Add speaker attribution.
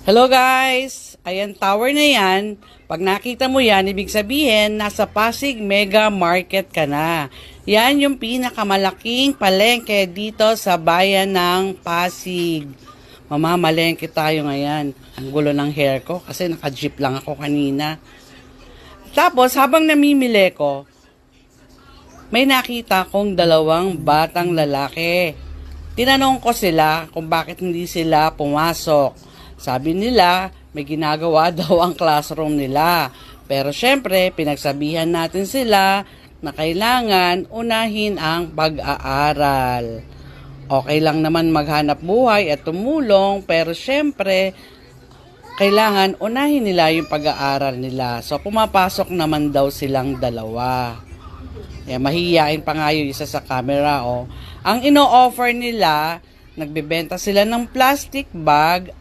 Speaker 1: Hello guys! Ayan, tower na yan. Pag nakita mo yan, ibig sabihin, nasa Pasig Mega Market ka na. Yan yung pinakamalaking palengke dito sa bayan ng Pasig. Mamamalengke tayo ngayon. Ang gulo ng hair ko kasi naka-jeep lang ako kanina. Tapos, habang namimili ko, may nakita kong dalawang batang lalaki. Tinanong ko sila kung bakit hindi sila pumasok. Sabi nila, may ginagawa daw ang classroom nila. Pero syempre, pinagsabihan natin sila na kailangan unahin ang pag-aaral. Okay lang naman maghanap buhay at tumulong, pero syempre, kailangan unahin nila yung pag-aaral nila. So, pumapasok naman daw silang dalawa. Mahihiyain pa nga yung isa sa camera. Ang ino-offer nila, nagbebenta sila ng plastic bag